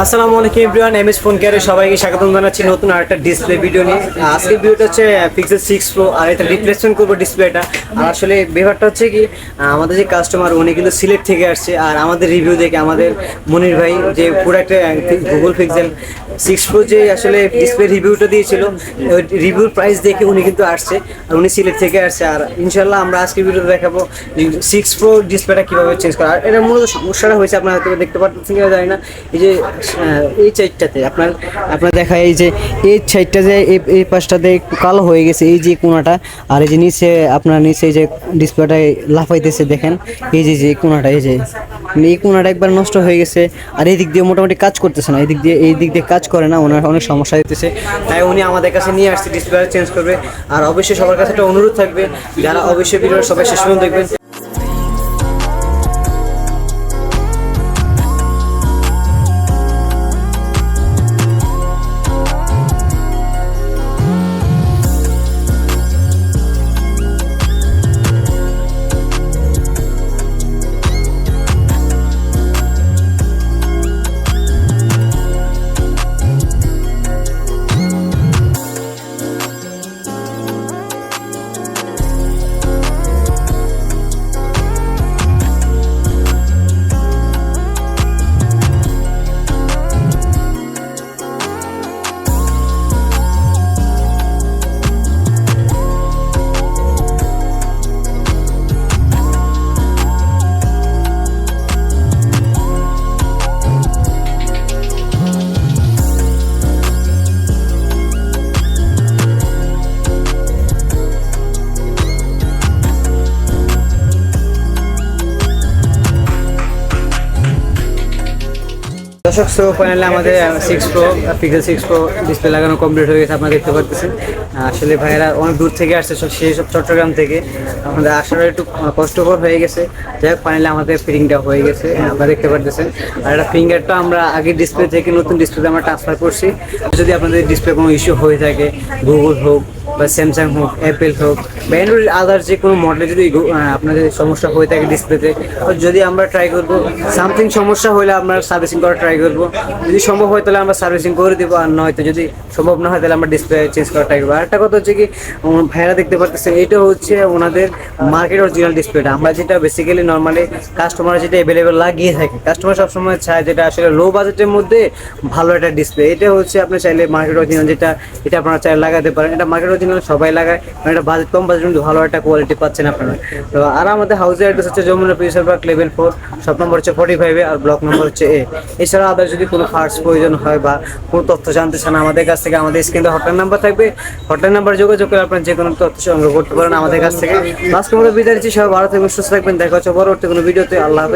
আসসালামু আলাইকুম everyone, MS phone কেয়ারে সবাইকে স্বাগতম জানাচ্ছি নতুন আরেকটা ডিসপ্লে ভিডিও নিয়ে। আজকের ভিডিওটা হচ্ছে পিক্সেল 6 প্রো, আর এটা রিপ্লেসমেন্ট করবো ডিসপ্লেটা। আর আসলে ব্যাপারটা হচ্ছে কি, আমাদের যে কাস্টমার উনি কিন্তু সিলেট থেকে আসছে, আর আমাদের রিভিউ দেখে আমাদের মনির ভাই যে প্রোডাক্টে গুগল পিক্সেল 6 প্রো যে আসলে ডিসপ্লে রিভিউটা দিয়েছিল, ওই রিভিউর প্রাইস দেখে উনি কিন্তু আসছে, আর উনি সিলেট থেকে আসছে। আর ইনশাল্লাহ আমরা আজকে ভিডিওতে দেখাবো 6 প্রো ডিসপ্লেটা কীভাবে চেঞ্জ করা। আর এটার মূলত সমস্যাটা হয়েছে, আপনারা হয়তো দেখতে পাচ্ছেন কিনা জানি না, এই যে এই সাইডটাতে আপনার দেখা এই যে এই সাইডটা যে এই পাশটাতে একটু কালো হয়ে গেছে, এই যে কোণাটা। আর এই যে নিচে আপনার নিচে এই যে ডিসপ্লেটায় লাফাইতেছে দেখেন, এই যে কোণাটা, এই কোণাটা একবার নষ্ট হয়ে গেছে। আর এই দিক দিয়ে মোটামুটি কাজ করতেছে না, এই দিক দিয়ে কাজ করে না, ওনার অনেক সমস্যা হইতেছে। তাই উনি আমাদের কাছে নিয়ে আসছে, ডিসপ্লেটা চেঞ্জ করবে। আর অবশ্যই সবার কাছে একটা অনুরোধ থাকবে, যারা অবশ্যই ভিডিওটা সবাই শেষ পর্যন্ত দেখবেন। দর্শক, সো ফাইনালি আমাদের 6 প্রো পিক্সেল 6 প্রো ডিসপ্লে লাগানো কমপ্লিট হয়ে গেছে, আপনারা দেখতে পাচ্ছেন। আসলে ভাইয়েরা অনেক দূর থেকে আসছে, সেই সব চট্টগ্রাম থেকে। আমাদের আসাটা একটু কষ্টকর হয়ে গেছে। যাই হোক, ফাইনালি আমাদের ফিটিংটা হয়ে গেছে, আপনারা দেখতে পাচ্ছেন। আর এটা ফিঙ্গারটা আমরা আগের ডিসপ্লে থেকে নতুন ডিসপ্লেতে আমরা ট্রান্সফার করছি। যদি আপনাদের ডিসপ্লে কোনো ইস্যু হয়ে থাকে, গুগল হোক বা স্যামসাং হোক, অ্যাপেল হোক বা অ্যান্ড্রয়েড আদার যে কোনো মডেলে যদি আপনাদের সমস্যা হয়ে থাকে ডিসপ্লেতে, যদি আমরা ট্রাই করবো সামথিং সমস্যা হলে আমরা সার্ভিসিং করার ট্রাই করবো। যদি সম্ভব হয় তাহলে আমরা সার্ভিসিং করে দেবো, আর নয়তো যদি সম্ভব না হয় তাহলে আমরা ডিসপ্লে চেঞ্জ করার ট্রাই করবো। আর একটা কথা হচ্ছে কি, ভাইরা দেখতে পাচ্ছেন, এটা হচ্ছে ওনাদের মার্কেট অরিজিনাল ডিসপ্লেটা। আমরা যেটা বেসিক্যালি নর্মালি কাস্টমার যেটা অ্যাভেলেবেল লাগিয়ে থাকে, কাস্টমার সবসময় চায় যেটা আসলে লো বাজেটের মধ্যে ভালো একটা ডিসপ্লে। এটা হচ্ছে আপনি চাইলে মার্কেট অরিজিনাল যেটা, এটা আপনারা চাইলে লাগাতে পারেন। এটা মার্কেট অরিজিনাল সবাই লাগায়, কারণ এটা বাজেট কম, বাজেট কিন্তু ভালো একটা কোয়ালিটি পাচ্ছেন আপনারা। তো আর আমাদের হাউসের অ্যাড্রেস হচ্ছে Jamuna Future Park level 4, shop number হচ্ছে 45, আর ব্লক নম্বর হচ্ছে A। এছাড়া আদার যদি কোনো পার্টস প্রয়োজন হয় বা কোনো তথ্য জানতে চান আমাদের কাছ থেকে, আমাদের স্ক্রিনে হটলাইন নাম্বার থাকবে, হটলাইন নাম্বার যোগাযোগ করে আপনার যে কোনো তথ্য সংগ্রহ করতে পারেন আমাদের কাছ থেকে। আজকের মতো বিদায় নিচ্ছি, সবাই ভালো থাকবেন, সুস্থ থাকবেন। দেখা হচ্ছে পরবর্তী কোনো ভিডিওতে। আল্লাহ হাফেজ।